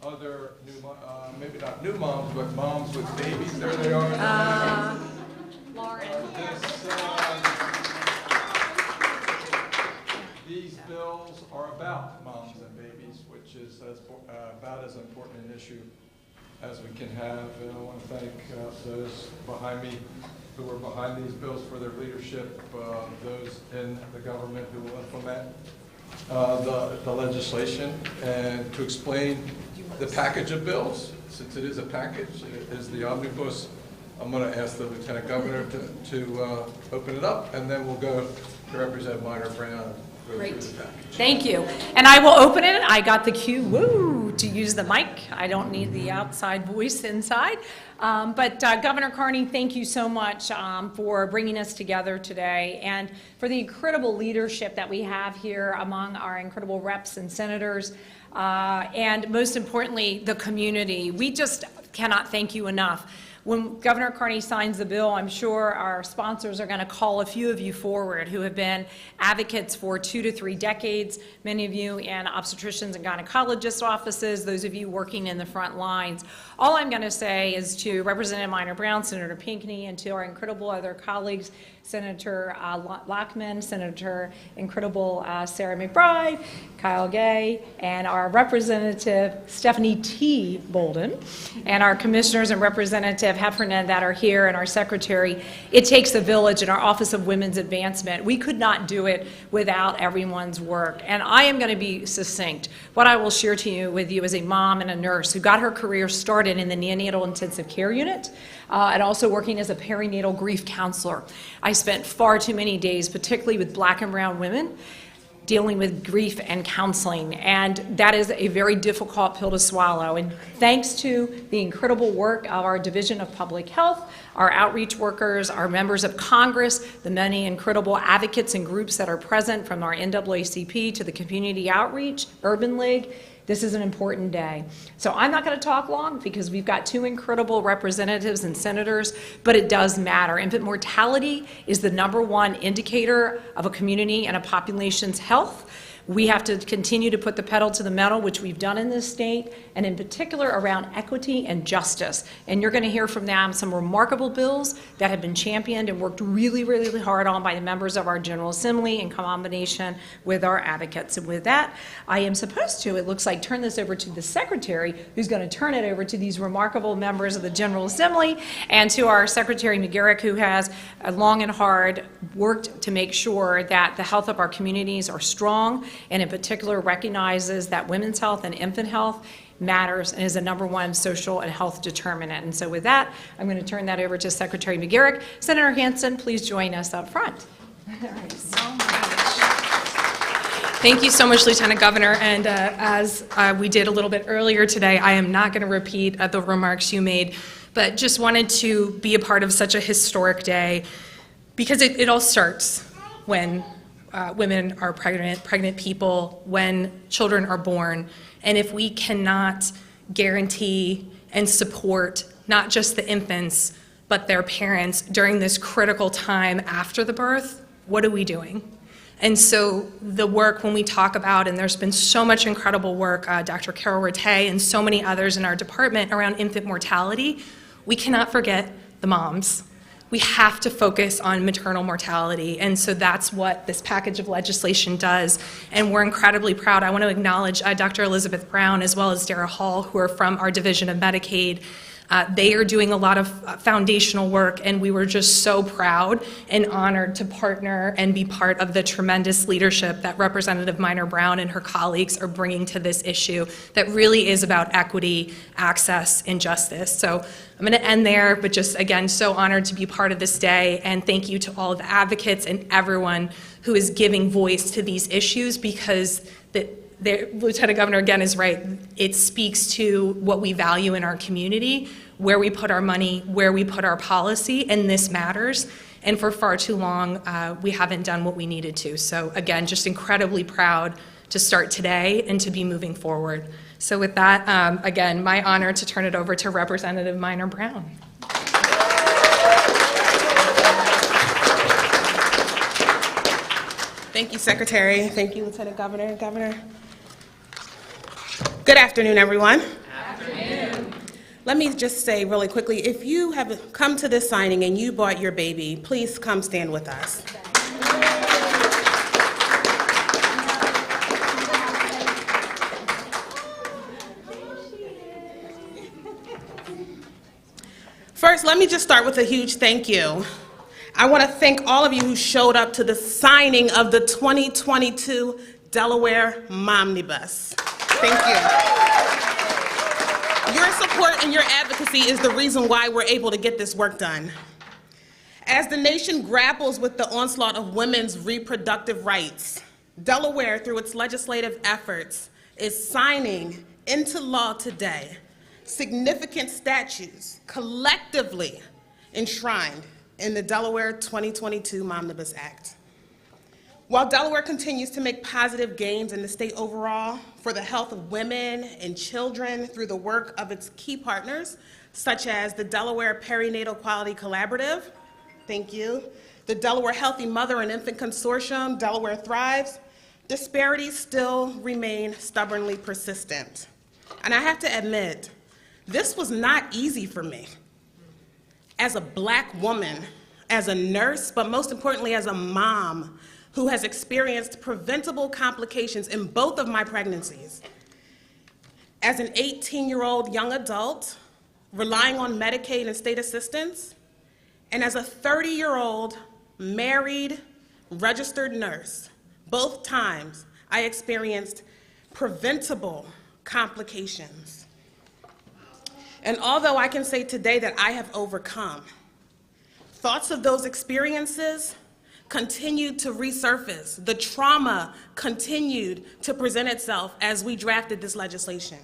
other new, maybe not new moms, but moms with babies. There they are. Lauren. These bills are about moms and babies, which is about as important an issue as we can have. And I want to thank those behind me who are behind these bills for their leadership, those in the government who will implement the legislation, and to explain the package of bills. Since it is a package, it is the omnibus. I'm going to ask the Lieutenant Governor to open it up, and then we'll go to Representative Minor-Brown. Great. Thank you. And I will open it. I got the cue, woo, to use the mic. I don't need the outside voice inside. But Governor Carney, thank you so much for bringing us together today and for the incredible leadership that we have here among our incredible reps and senators. And most importantly, the community. We just cannot thank you enough. When Governor Carney signs the bill, I'm sure our sponsors are going to call a few of you forward who have been advocates for 2 to 3 decades, many of you in obstetricians and gynecologists' offices, those of you working in the front lines. All I'm going to say is to Representative Minor-Brown, Senator Pinckney, and to our incredible other colleagues, Senator Lockman, Senator incredible Sarah McBride, Kyle Gay, and our Representative Stephanie T. Bolden, and our commissioners and Representative Heffernan that are here, and our secretary. It takes a village in our Office of Women's Advancement. We could not do it without everyone's work. And I am going to be succinct. What I will share with you as a mom and a nurse who got her career started in the neonatal intensive care unit, and also working as a perinatal grief counselor. I spent far too many days, particularly with Black and brown women, dealing with grief and counseling, and that is a very difficult pill to swallow. And thanks to the incredible work of our Division of Public Health, our outreach workers, our members of Congress, the many incredible advocates and groups that are present, from our NAACP to the Community Outreach, Urban League, this is an important day. So I'm not going to talk long because we've got 2 incredible representatives and senators, but it does matter. Infant mortality is the #1 indicator of a community and a population's health. We have to continue to put the pedal to the metal, which we've done in this state, and in particular around equity and justice. And you're going to hear from them some remarkable bills that have been championed and worked really, really hard on by the members of our General Assembly in combination with our advocates. And with that, I am supposed to, it looks like, turn this over to the Secretary, who's going to turn it over to these remarkable members of the General Assembly, and to our Secretary McGarrick, who has long and hard worked to make sure that the health of our communities are strong, and in particular recognizes that women's health and infant health matters and is a #1 social and health determinant. And so with that, I'm going to turn that over to Secretary McGarrick. Senator Hansen, please join us up front. Thank you so much. Thank you so much, Lieutenant Governor. And as we did a little bit earlier today, I am not going to repeat the remarks you made, but just wanted to be a part of such a historic day, because it all starts when women are pregnant people, when children are born. And if we cannot guarantee and support not just the infants, but their parents during this critical time after the birth, what are we doing? And so the work, when we talk about, and there's been so much incredible work, Dr. Carol Rattay and so many others in our department around infant mortality, we cannot forget the moms. We have to focus on maternal mortality, and so that's what this package of legislation does, and we're incredibly proud. I want to acknowledge Dr. Elizabeth Brown as well as Dara Hall, who are from our Division of Medicaid. They are doing a lot of foundational work, and we were just so proud and honored to partner and be part of the tremendous leadership that Representative Minor-Brown and her colleagues are bringing to this issue that really is about equity, access, and justice. So I'm going to end there, but just again, so honored to be part of this day, and thank you to all of the advocates and everyone who is giving voice to these issues, because the Lieutenant Governor again is right. It speaks to what we value in our community, where we put our money, where we put our policy, and this matters. And for far too long, we haven't done what we needed to. So again, just incredibly proud to start today and to be moving forward. So with that, again, my honor to turn it over to Representative Minor-Brown. Thank you, Secretary. Thank you, Lieutenant Governor. Governor. Good afternoon, everyone. Let me just say really quickly, if you have come to this signing and you brought your baby, please come stand with us. First, let me just start with a huge thank you. I want to thank all of you who showed up to the signing of the 2022 Delaware Momnibus. Thank you. Your support and your advocacy is the reason why we're able to get this work done. As the nation grapples with the onslaught of women's reproductive rights, Delaware, through its legislative efforts, is signing into law today significant statutes collectively enshrined in the Delaware 2022 Momnibus Act. While Delaware continues to make positive gains in the state overall for the health of women and children through the work of its key partners, such as the Delaware Perinatal Quality Collaborative, thank you, the Delaware Healthy Mother and Infant Consortium, Delaware Thrives, disparities still remain stubbornly persistent. And I have to admit, this was not easy for me. As a Black woman, as a nurse, but most importantly as a mom who has experienced preventable complications in both of my pregnancies. As an 18-year-old young adult, relying on Medicaid and state assistance, and as a 30-year-old married, registered nurse, both times I experienced preventable complications. And although I can say today that I have overcome, thoughts of those experiences continued to resurface. The trauma continued to present itself as we drafted this legislation.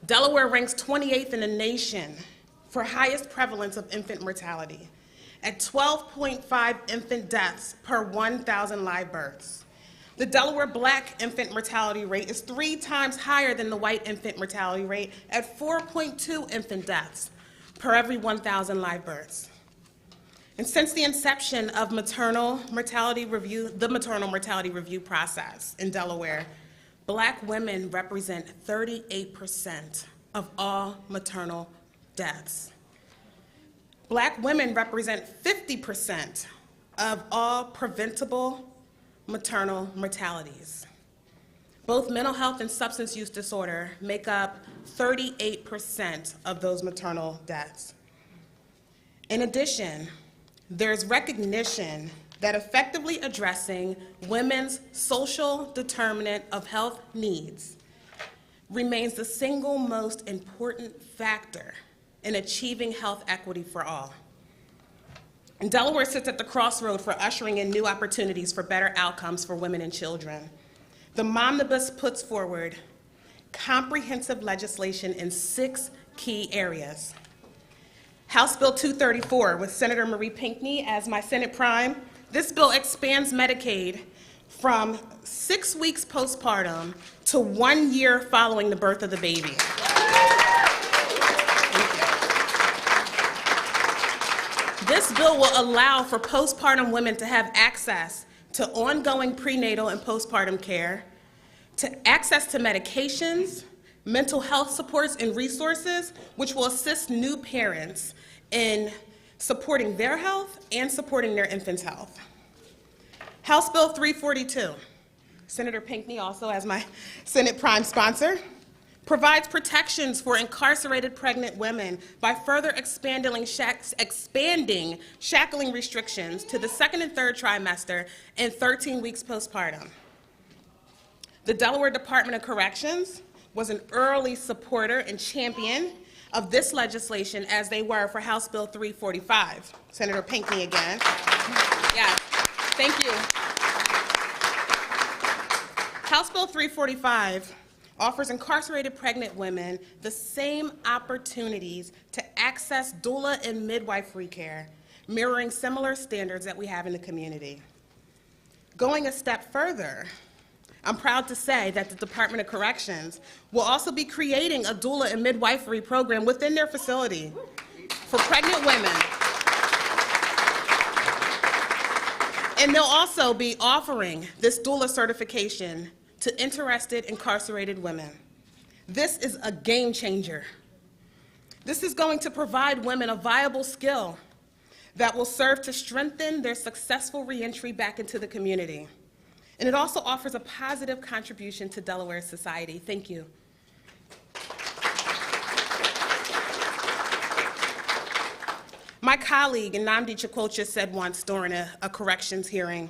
Delaware ranks 28th in the nation for highest prevalence of infant mortality, at 12.5 infant deaths per 1,000 live births. The Delaware Black infant mortality rate is 3 times higher than the white infant mortality rate at 4.2 infant deaths per every 1,000 live births. And since the inception of the maternal mortality review process in Delaware, Black women represent 38% of all maternal deaths. Black women represent 50% of all preventable maternal mortalities. Both mental health and substance use disorder make up 38% of those maternal deaths. In addition, there's recognition that effectively addressing women's social determinant of health needs remains the single most important factor in achieving health equity for all. And Delaware sits at the crossroad for ushering in new opportunities for better outcomes for women and children. The Momnibus puts forward comprehensive legislation in 6 key areas. House Bill 234 with Senator Marie Pinckney as my Senate Prime. This bill expands Medicaid from 6 weeks postpartum to 1 year following the birth of the baby. This bill will allow for postpartum women to have access to ongoing prenatal and postpartum care, to access to medications, mental health supports and resources, which will assist new parents in supporting their health and supporting their infant's health. House Bill 342, Senator Pinckney also as my Senate Prime sponsor, provides protections for incarcerated pregnant women by further expanding shackling restrictions to the 2nd and 3rd trimester and 13 weeks postpartum. The Delaware Department of Corrections was an early supporter and champion of this legislation, as they were for House Bill 345. Senator Pinckney again. Yes, thank you. House Bill 345 offers incarcerated pregnant women the same opportunities to access doula and midwifery care, mirroring similar standards that we have in the community. Going a step further, I'm proud to say that the Department of Corrections will also be creating a doula and midwifery program within their facility for pregnant women. And they'll also be offering this doula certification to interested incarcerated women. This is a game changer This is going to provide women a viable skill that will serve to strengthen their successful reentry back into the community. And it also offers a positive contribution to Delaware society. Thank you. My colleague, Nnamdi Chikwocha, said once during a corrections hearing,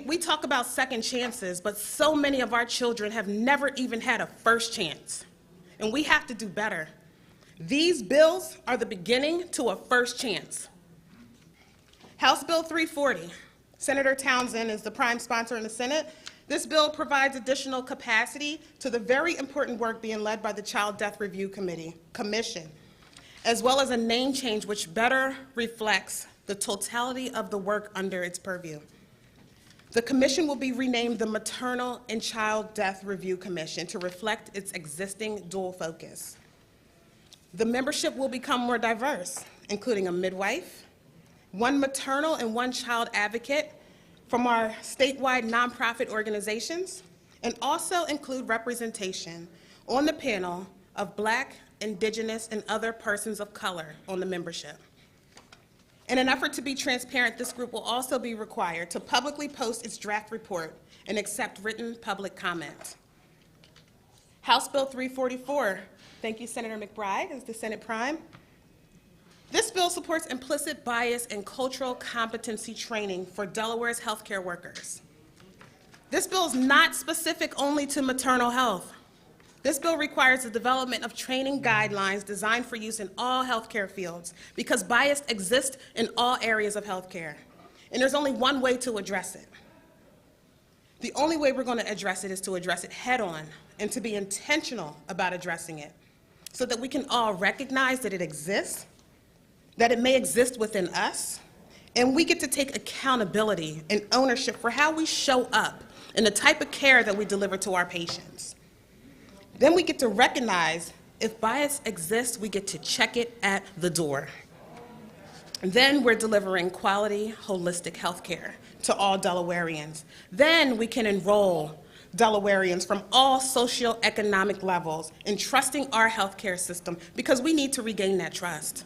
we talk about second chances, but so many of our children have never even had a first chance, and we have to do better. These bills are the beginning to a first chance. House Bill 340, Senator Townsend is the prime sponsor in the Senate. This bill provides additional capacity to the very important work being led by the Child Death Review Commission, as well as a name change which better reflects the totality of the work under its purview. The commission will be renamed the Maternal and Child Death Review Commission to reflect its existing dual focus. The membership will become more diverse, including a midwife, one maternal and one child advocate from our statewide nonprofit organizations, and also include representation on the panel of Black, Indigenous, and other persons of color on the membership. In an effort to be transparent, this group will also be required to publicly post its draft report and accept written public comment. House Bill 344, thank you, Senator McBride, as the Senate Prime. This bill supports implicit bias and cultural competency training for Delaware's healthcare workers. This bill is not specific only to maternal health. This bill requires the development of training guidelines designed for use in all healthcare fields because bias exists in all areas of healthcare. And there's only one way to address it. The only way we're going to address it is to address it head on and to be intentional about addressing it so that we can all recognize that it exists, that it may exist within us, and we get to take accountability and ownership for how we show up and the type of care that we deliver to our patients. Then we get to recognize if bias exists, we get to check it at the door. And then we're delivering quality, holistic health care to all Delawareans. Then we can enroll Delawareans from all socioeconomic levels in trusting our healthcare system because we need to regain that trust.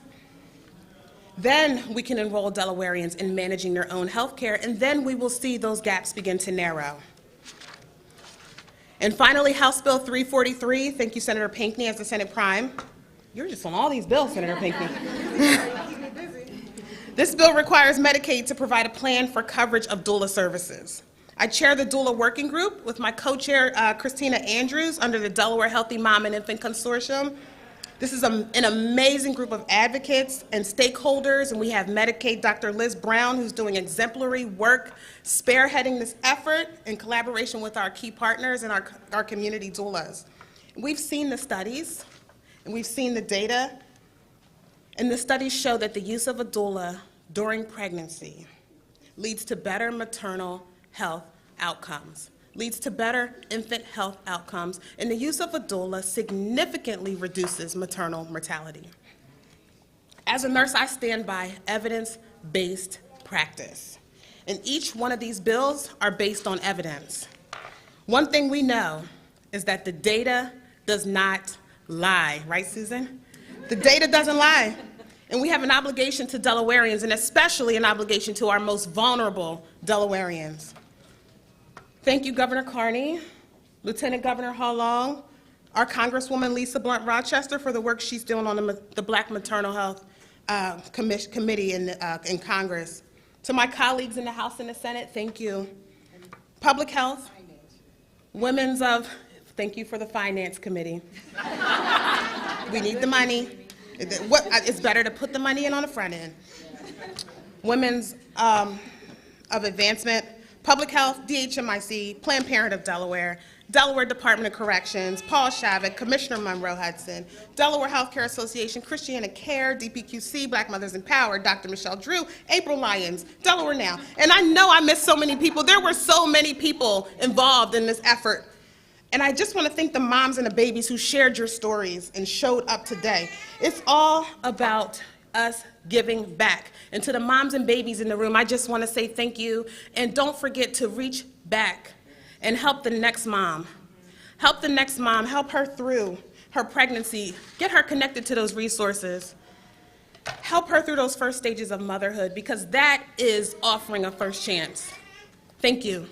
Then we can enroll Delawareans in managing their own healthcare, and then we will see those gaps begin to narrow. And finally, House Bill 343, thank you, Senator Pinckney, as the Senate Prime. You're just on all these bills, Senator Pinckney. This bill requires Medicaid to provide a plan for coverage of doula services. I chair the doula working group with my co-chair, Christina Andrews, under the Delaware Healthy Mom and Infant Consortium. This is an amazing group of advocates and stakeholders, and we have Medicaid Dr. Liz Brown, who's doing exemplary work, spearheading this effort in collaboration with our key partners and our community doulas. We've seen the studies, and we've seen the data, and the studies show that the use of a doula during pregnancy leads to better maternal health outcomes, leads to better infant health outcomes, and the use of a doula significantly reduces maternal mortality. As a nurse, I stand by evidence-based practice, and each one of these bills are based on evidence. One thing we know is that the data does not lie, right, Susan? The data doesn't lie, and we have an obligation to Delawareans, and especially an obligation to our most vulnerable Delawareans. Thank you, Governor Carney, Lieutenant Governor Hall-Long, our Congresswoman Lisa Blunt Rochester for the work she's doing on the Black Maternal Health Committee in Congress. To my colleagues in the House and the Senate, thank you. Public Health, thank you for the Finance Committee. We need the money. It's better to put the money in on the front end. Women's of Advancement, Public Health, DHMIC, Planned Parenthood of Delaware, Delaware Department of Corrections, Paul Shavik, Commissioner Monroe Hudson, Delaware Healthcare Association, Christiana Care, DPQC, Black Mothers Empowered, Dr. Michelle Drew, April Lyons, Delaware Now. And I know I missed so many people. There were so many people involved in this effort. And I just want to thank the moms and the babies who shared your stories and showed up today. It's all about us giving back. And to the moms and babies in the room, I just want to say thank you. And don't forget to reach back and help the next mom. Help the next mom, help her through her pregnancy, get her connected to those resources. Help her through those first stages of motherhood, because that is offering a first chance. Thank you.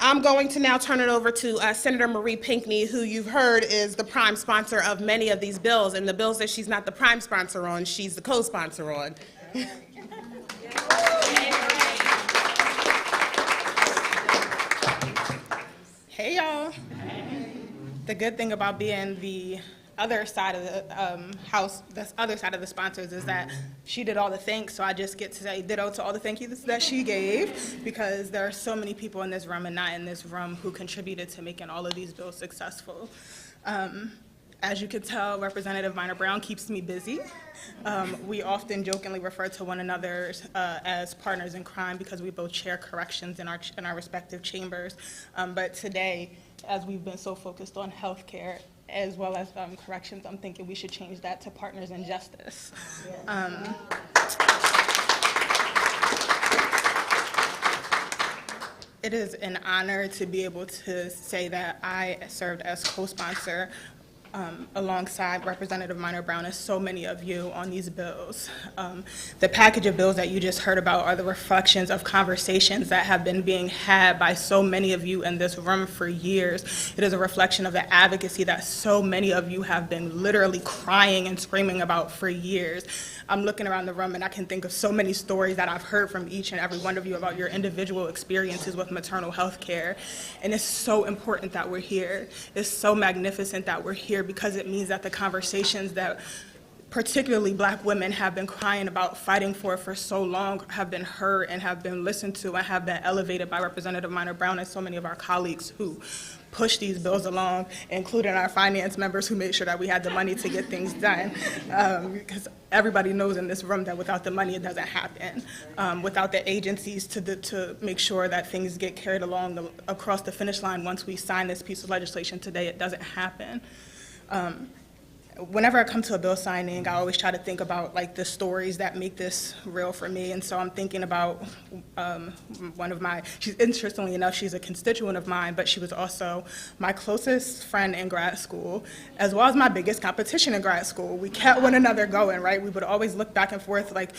I'm going to now turn it over to Senator Marie Pinckney, who you've heard is the prime sponsor of many of these bills. And the bills that she's not the prime sponsor on, she's the co-sponsor on. Hey, y'all. The good thing about being the other side of the house, the other side of the sponsors, is that she did all the thanks, so I just get to say ditto to all the thank yous that she gave, because there are so many people in this room and not in this room who contributed to making all of these bills successful. As you can tell, Representative Minor Brown keeps me busy. We often jokingly refer to one another as partners in crime because we both chair corrections in our respective chambers. But today, as we've been so focused on healthcare as well as corrections, I'm thinking we should change that to partners in justice. It is an honor to be able to say that I served as co-sponsor alongside Representative Minor Brown and so many of you on these bills. The package of bills that you just heard about are the reflections of conversations that have been being had by so many of you in this room for years. It is a reflection of the advocacy that so many of you have been literally crying and screaming about for years. I'm looking around the room and I can think of so many stories that I've heard from each and every one of you about your individual experiences with maternal health care. And it's so important that we're here. It's so magnificent that we're here, because it means that the conversations that particularly Black women have been crying about, fighting for so long, have been heard and have been listened to and have been elevated by Representative Minor Brown and so many of our colleagues who push these bills along, including our finance members who made sure that we had the money to get things done. Because everybody knows in this room that without the money, it doesn't happen. Without the agencies to make sure that things get carried along across the finish line once we sign this piece of legislation today, it doesn't happen. Whenever I come to a bill signing, I always try to think about like the stories that make this real for me. And so I'm thinking about one of my, interestingly enough, she's a constituent of mine, but she was also my closest friend in grad school, as well as my biggest competition in grad school. We kept one another going, right? We would always look back and forth, like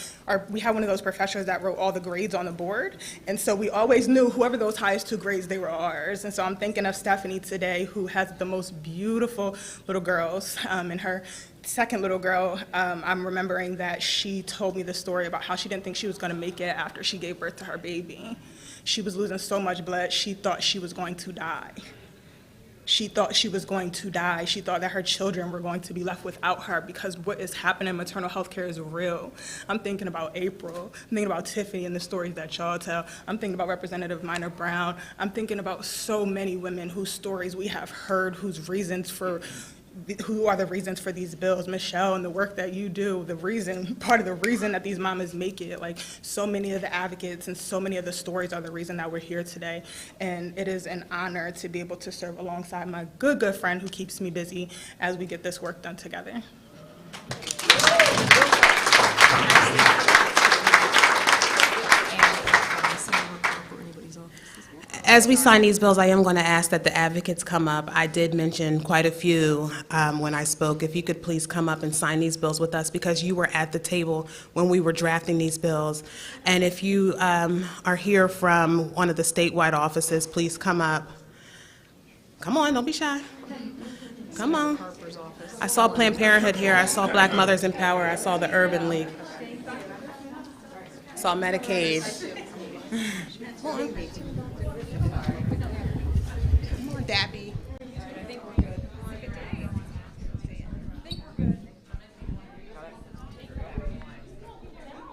we had one of those professors that wrote all the grades on the board. And so we always knew whoever those highest two grades, they were ours. And so I'm thinking of Stephanie today, who has the most beautiful little girls, and her second little girl, I'm remembering that she told me the story about how she didn't think she was going to make it after she gave birth to her baby. She was losing so much blood, she thought she was going to die. She thought she was going to die. She thought that her children were going to be left without her, because what is happening in maternal health care is real. I'm thinking about April. I'm thinking about Tiffany and the stories that y'all tell. I'm thinking about Representative Minor Brown. I'm thinking about so many women whose stories we have heard, who are the reasons for these bills. Michelle, and the work that you do, part of the reason that these mamas make it, like so many of the advocates and so many of the stories are the reason that we're here today. And it is an honor to be able to serve alongside my good friend who keeps me busy as we get this work done together. As we sign these bills, I am going to ask that the advocates come up. I did mention quite a few when I spoke. If you could please come up and sign these bills with us, because you were at the table when we were drafting these bills. And if you are here from one of the statewide offices, please come up. Come on, don't be shy. Come on. I saw Planned Parenthood here. I saw Black Mothers in Power. I saw the Urban League. I saw Medicaid. Come on. Dappy. I think we're good.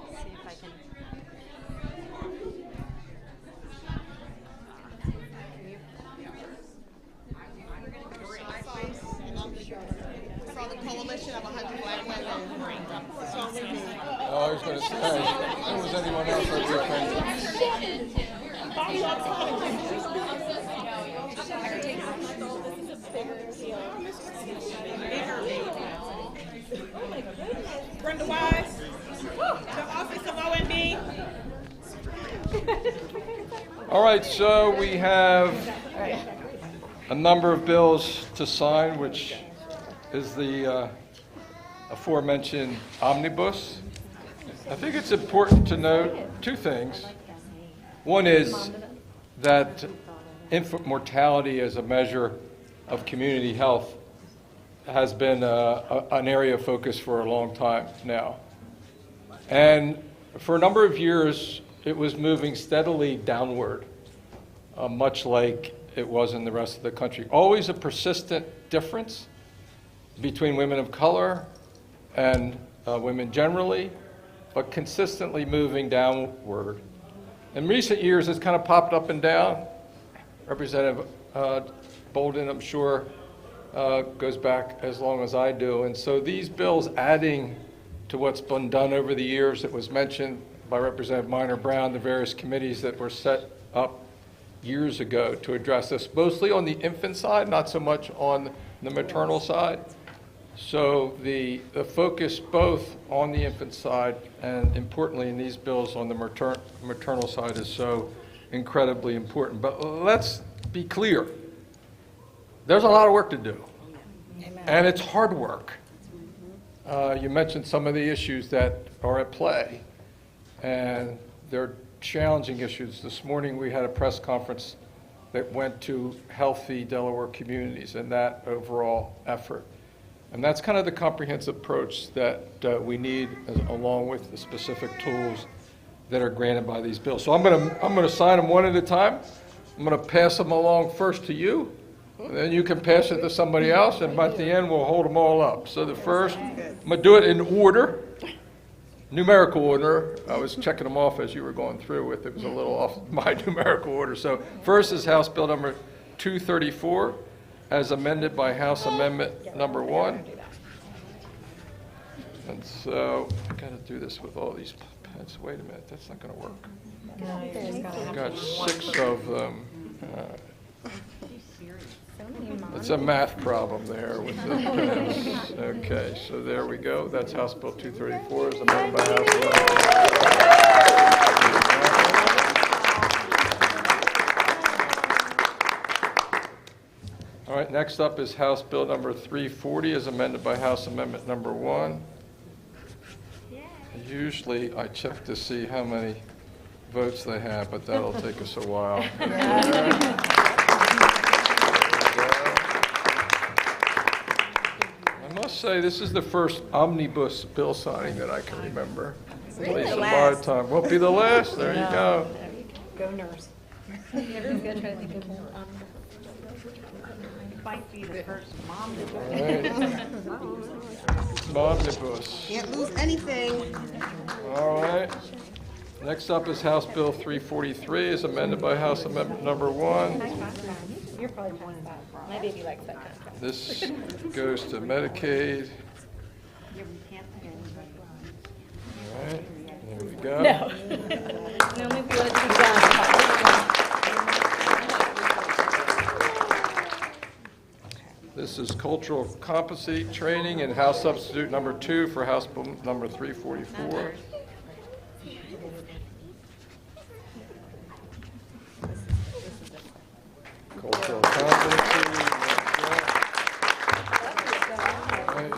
See if I can. I saw the coalition of 100 Black women. So with me. Oh, I was going to say, if there was anyone else, I'd be offended. Brenda Wise. right, so we have a number of bills to sign, which is the aforementioned omnibus. I think it's important to note two things. One is that infant mortality as a measure of community health has been an area of focus for a long time now. And for a number of years, it was moving steadily downward, much like it was in the rest of the country. Always a persistent difference between women of color and women generally, but consistently moving downward. In recent years, it's kind of popped up and down. Representative Bolden, I'm sure, goes back as long as I do. And so these bills adding to what's been done over the years, it was mentioned by Representative Minor Brown, the various committees that were set up years ago to address this, mostly on the infant side, not so much on the maternal side. So the focus both on the infant side and importantly in these bills on the maternal side is so incredibly important. But let's be clear. There's a lot of work to do. Amen. And it's hard work. You mentioned some of the issues that are at play, and they're challenging issues. This morning we had a press conference that went to healthy Delaware communities and that overall effort. And that's kind of the comprehensive approach that we need, along with the specific tools that are granted by these bills. So I'm going to sign them one at a time. I'm going to pass them along first to you, and then you can pass it to somebody else, and by the end we'll hold them all up. So the first, I'm going to do it in order, numerical order. I was checking them off as you were going through with. It was a little off my numerical order. So first is House Bill number 234. As amended by House Amendment number 1. And so I've got to do this with all these pens. Wait a minute, that's not going to work. I've got 6 of them. It's a math problem there with the pens. Okay, so there we go. That's House Bill 234 as amended by House Amendment. All right, next up is House Bill number 340 as amended by House Amendment number 1. Usually I check to see how many votes they have, but that'll take us a while. I must say this is the first omnibus bill signing that I can remember. At least a lot of time. Won't be the last. There you go. Go nurse. Might be the first Omnibus. Can't lose anything. All right. Next up is House Bill 343 as amended by House Amendment number 1. You're probably one of that. My baby likes that kind of stuff. This goes to Medicaid. All right. There we go. No, maybe we want to keep down. This is cultural competency training and House Substitute number 2 for House Bill number 344. Cultural competency. Right.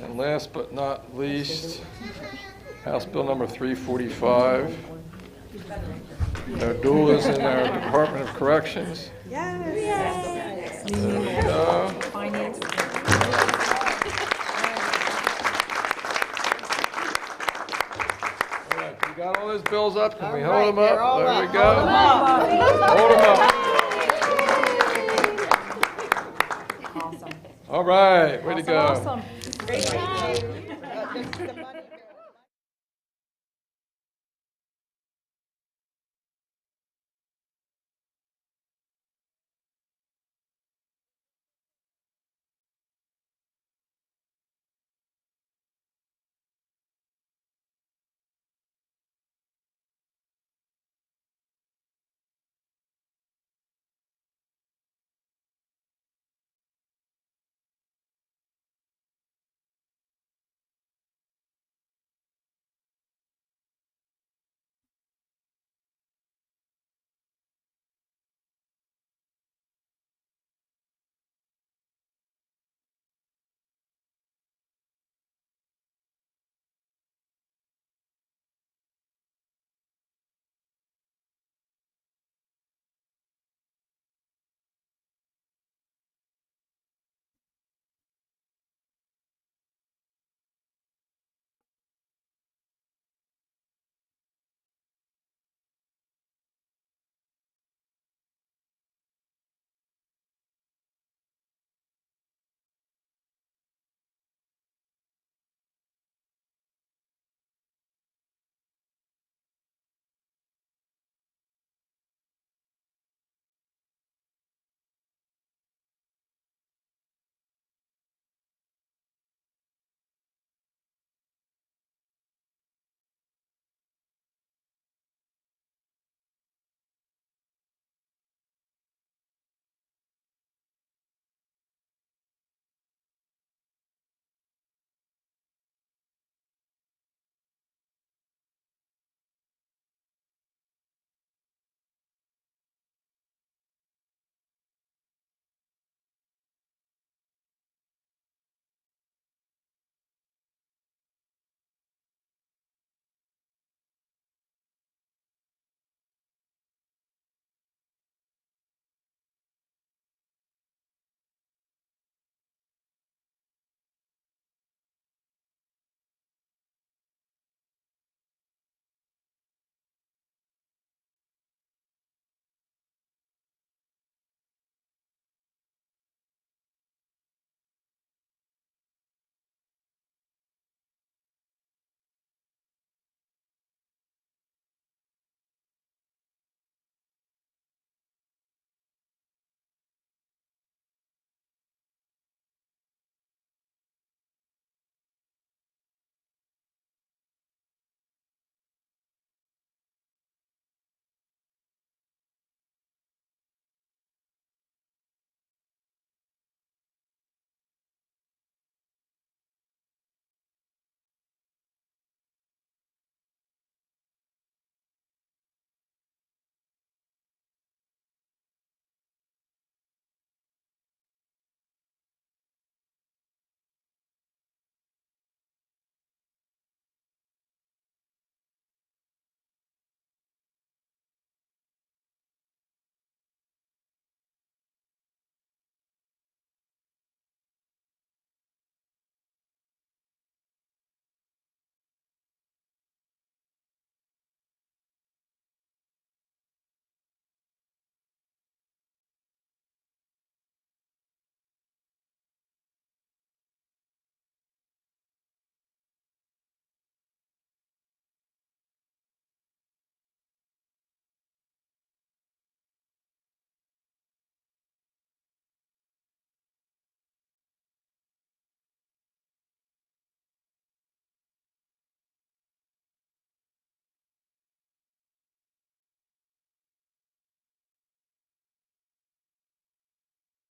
And last but not least, House Bill number 345. No dualism in our Department of Corrections. Yes. There we go. Finance. All right, you got all those bills up? Can we hold them up? There we go. Hold them up. Awesome. All right, way to go. Awesome. Great job.